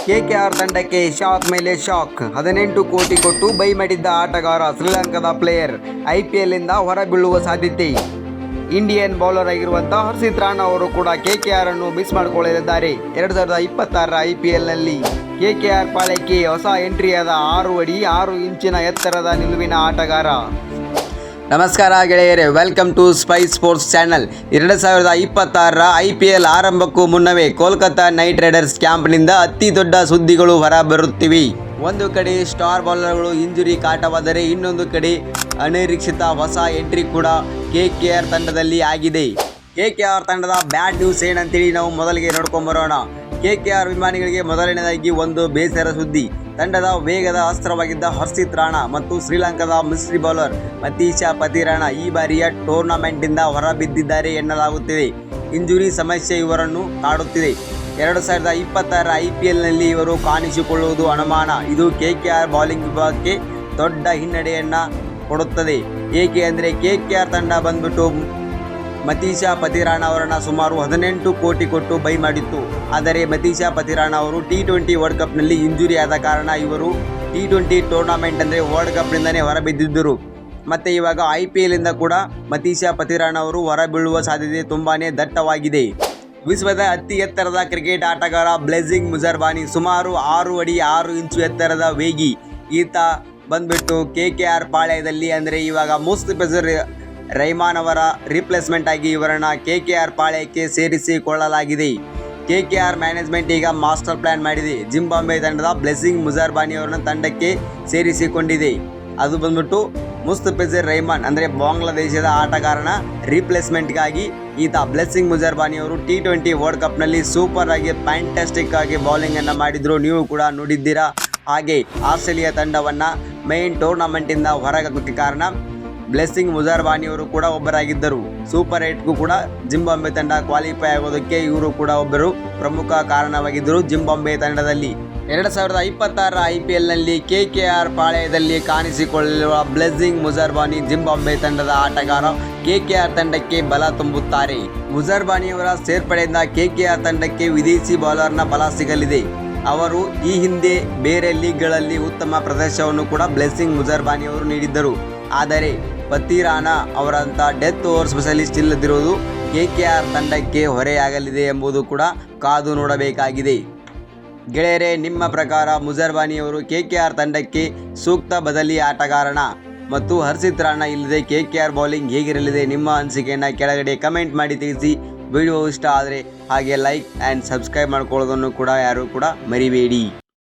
KKR ತಂಡಕ್ಕೆ shock ಮೇಲೆ shock. 18 ಕೋಟಿ ಕೊಟ್ಟು ಬೈ ಮಾಡಿದ್ದ ಆಟಗಾರ ಶ್ರೀಲಂಕಾದ ಪ್ಲೇಯರ್ IPL ಇಂದ ಹೊರಬೀಳುವ ಸಾಧ್ಯತೆ. ಇಂಡಿಯನ್ ಬೌಲರ್ ಆಗಿರುವಂತಹ ಹರ್ಷಿತ್ ರಾಣಾ ಅವರು ಕೂಡ ಕೆಕೆಆರ್ ಅನ್ನು ಮಿಸ್ ಮಾಡಿಕೊಳ್ಳಲಿದ್ದಾರೆ. 2026ರ IPLನಲ್ಲಿ ಕೆಕೆಆರ್ ಪಾಳ್ಯಕ್ಕೆ ಹೊಸ ಎಂಟ್ರಿಯಾದ 6 ಅಡಿ 6 ಇಂಚಿನ ಎತ್ತರದ ನಿಲುವಿನ ಆಟಗಾರ. ನಮಸ್ಕಾರ ಗೆಳೆಯರೇ, welcome to Spy Sports channel. 2026ರ IPL ಆರಂಭಕ್ಕೂ ಮುನ್ನವೇ ಕೋಲ್ಕತ್ತಾ ನೈಟ್ ರೈಡರ್ಸ್ ಕ್ಯಾಂಪ್ನಿಂದ ಅತಿ ದೊಡ್ಡ ಸುದ್ದಿಗಳು ಹೊರಬರುತ್ತಿವೆ. ಒಂದು ಕಡೆ ಸ್ಟಾರ್ ಬೌಲರ್ಗಳು ಇಂಜುರಿ ಕಾಟವಾದರೆ, ಇನ್ನೊಂದು ಕಡೆ ಅನಿರೀಕ್ಷಿತ ಹೊಸ ಎಂಟ್ರಿ ಕೂಡ KKR ತಂಡದಲ್ಲಿ ಆಗಿದೆ. KKR ತಂಡದ ಬ್ಯಾಡ್ ನ್ಯೂಸ್ ಏನಂತೇಳಿ ನಾವು ಮೊದಲಿಗೆ ನೋಡ್ಕೊಂಬರೋಣ. KKR ಅಭಿಮಾನಿಗಳಿಗೆ ಮೊದಲನೇದಾಗಿ ಒಂದು ಬೇಸರ ಸುದ್ದಿ. ತಂಡದ ವೇಗದ ಅಸ್ತ್ರವಾಗಿದ್ದ ಹರ್ಷಿತ್ ರಾಣಾ ಮತ್ತು ಶ್ರೀಲಂಕಾದ ಮಿಸ್ಟ್ರಿ ಬೌಲರ್ ಮತೀಶ ಪತಿರಾಣ ಈ ಬಾರಿಯ ಟೂರ್ನಮೆಂಟಿಂದ ಹೊರಬಿದ್ದಿದ್ದಾರೆ ಎನ್ನಲಾಗುತ್ತಿದೆ. ಇಂಜುರಿ ಸಮಸ್ಯೆ ಇವರನ್ನು ಕಾಡುತ್ತಿದೆ. 2026ರ IPLನಲ್ಲಿ ಇವರು ಕಾಣಿಸಿಕೊಳ್ಳುವುದು ಅನುಮಾನ. ಇದು KKR ಬೌಲಿಂಗ್ ವಿಭಾಗಕ್ಕೆ ದೊಡ್ಡ ಹಿನ್ನಡೆಯನ್ನು ಕೊಡುತ್ತದೆ. ಏಕೆ ಅಂದರೆ KKR ತಂಡ ಬಂದ್ಬಿಟ್ಟು ಮತೀಶ ಪತಿರಾಣ ಅವರನ್ನು ಸುಮಾರು 18 ಕೋಟಿ ಕೊಟ್ಟು ಬೈ ಮಾಡಿತ್ತು. ಆದರೆ ಮತೀಶ ಪತಿರಾಣ ಅವರು T20 ವರ್ಲ್ಡ್ ಕಪ್ನಲ್ಲಿ ಇಂಜುರಿ ಆದ ಕಾರಣ ಇವರು T20 ಟೂರ್ನಮೆಂಟ್ ಅಂದರೆ ವರ್ಲ್ಡ್ ಕಪ್ನಿಂದಲೇ ಹೊರಬಿದ್ದಿದ್ದರು. ಮತ್ತು ಇವಾಗ IPL ಇಂದ ಕೂಡ ಮತೀಶ ಪತಿರಾಣ ಅವರು ಹೊರಬೀಳುವ ಸಾಧ್ಯತೆ ತುಂಬಾ ದಟ್ಟವಾಗಿದೆ. ವಿಶ್ವದ ಅತಿ ಎತ್ತರದ ಕ್ರಿಕೆಟ್ ಆಟಗಾರ ಬ್ಲೇಸಿಂಗ್ ಮುಜರ್ಬಾನಿ ಸುಮಾರು 6 ಅಡಿ 6 ಇಂಚು ಎತ್ತರದ ವೇಗಿ. ಈತ ಬಂದ್ಬಿಟ್ಟು KKR ಪಾಳ್ಯದಲ್ಲಿ ಅಂದರೆ ಇವಾಗ ಮುಸ್ತಫಿಜುರ್ ರಹಮಾನ್ ಅವರ ರಿಪ್ಲೇಸ್ಮೆಂಟ್ ಆಗಿ ಇವರನ್ನು KKR ಪಾಳ್ಯಕ್ಕೆ ಸೇರಿಸಿಕೊಳ್ಳಲಾಗಿದೆ. KKR ಮ್ಯಾನೇಜ್ಮೆಂಟ್ ಈಗ ಮಾಸ್ಟರ್ ಪ್ಲಾನ್ ಮಾಡಿದೆ. ಜಿಂಬಾಬ್ವೆ ತಂಡದ ಬ್ಲೇಸಿಂಗ್ ಮುಜರ್ಬಾನಿ ಅವರನ್ನು ತಂಡಕ್ಕೆ ಸೇರಿಸಿಕೊಂಡಿದೆ. ಅದು ಬಂದ್ಬಿಟ್ಟು ಮುಸ್ತಫಿಜುರ್ ರಹಮಾನ್ ಅಂದರೆ ಬಾಂಗ್ಲಾದೇಶದ ಆಟಗಾರನ ರಿಪ್ಲೇಸ್ಮೆಂಟ್ಗಾಗಿ ಈತ ಬ್ಲೇಸಿಂಗ್ ಮುಜರ್ಬಾನಿ ಅವರು T20 ವರ್ಲ್ಡ್ ಕಪ್ನಲ್ಲಿ ಸೂಪರ್ ಆಗಿ ಫ್ಯಾಂಟಾಸ್ಟಿಕ್ ಆಗಿ ಬೌಲಿಂಗನ್ನು ಮಾಡಿದ್ರು, ನೀವು ಕೂಡ ನೋಡಿದ್ದೀರಾ. ಹಾಗೆ ಆಸ್ಟ್ರೇಲಿಯಾ ತಂಡವನ್ನು ಮೈನ್ ಟೂರ್ನಮೆಂಟಿಂದ ಹೊರಗಾಕೋಕ್ಕೆ ಕಾರಣ ಬ್ಲೇಸಿಂಗ್ ಮುಜರ್ಬಾನಿ ಅವರು ಕೂಡ ಒಬ್ಬರಾಗಿದ್ದರು. ಸೂಪರ್ 8ಗೂ ಕೂಡ ಜಿಂಬಾಬ್ವೆ ತಂಡ ಕ್ವಾಲಿಫೈ ಆಗೋದಕ್ಕೆ ಇವರು ಕೂಡ ಒಬ್ಬರು ಪ್ರಮುಖ ಕಾರಣವಾಗಿದ್ದರು ಜಿಂಬಾಬ್ವೆ ತಂಡದಲ್ಲಿ. 2026ರ IPLನಲ್ಲಿ KKR ಪಾಳ್ಯದಲ್ಲಿ ಕಾಣಿಸಿಕೊಳ್ಳುವ ಬ್ಲೇಸಿಂಗ್ ಮುಜರ್ಬಾನಿ ಜಿಂಬಾಬ್ವೆ ತಂಡದ ಆಟಗಾರ KKR ತಂಡಕ್ಕೆ ಬಲ ತುಂಬುತ್ತಾರೆ. ಮುಜರ್ಬಾನಿಯವರ ಸೇರ್ಪಡೆಯಿಂದ KKR ತಂಡಕ್ಕೆ ವಿದೇಶಿ ಬೌಲರ್ನ ಬಲ ಸಿಗಲಿದೆ. ಅವರು ಈ ಹಿಂದೆ ಬೇರೆ ಲೀಗ್ಗಳಲ್ಲಿ ಉತ್ತಮ ಪ್ರದರ್ಶನವನ್ನು ಕೂಡ ಬ್ಲೇಸಿಂಗ್ ಮುಜರ್ಬಾನಿ ಅವರು ನೀಡಿದ್ದರು. ಆದರೆ ಪತಿರಾಣ ಅವರಂಥ ಡೆತ್ ಓವರ್ ಸ್ಪೆಷಲಿಸ್ಟ್ ಇಲ್ಲದಿರುವುದು KKR ತಂಡಕ್ಕೆ ಹೊರೆಯಾಗಲಿದೆ ಎಂಬುದು ಕೂಡ ಕಾದು ನೋಡಬೇಕಾಗಿದೆ. ಗೆಳೆಯರೇ, ನಿಮ್ಮ ಪ್ರಕಾರ ಮುಜರ್ಬಾನಿಯವರು KKR ತಂಡಕ್ಕೆ ಸೂಕ್ತ ಬದಲಿ ಆಟಗಾರನ ಮತ್ತು ಹರ್ಷಿತ್ ರಾಣಾ ಇಲ್ಲದೆ KKR ಬೌಲಿಂಗ್ ಹೇಗಿರಲಿದೆ? ನಿಮ್ಮ ಅನಿಸಿಕೆಯನ್ನು ಕೆಳಗಡೆ ಕಮೆಂಟ್ ಮಾಡಿ ತಿಳಿಸಿ. ವಿಡಿಯೋ ಇಷ್ಟ ಆದರೆ ಹಾಗೆ ಲೈಕ್ ಆ್ಯಂಡ್ ಸಬ್ಸ್ಕ್ರೈಬ್ ಮಾಡ್ಕೊಳ್ಳೋದನ್ನು ಕೂಡ ಯಾರು ಕೂಡ ಮರಿಬೇಡಿ.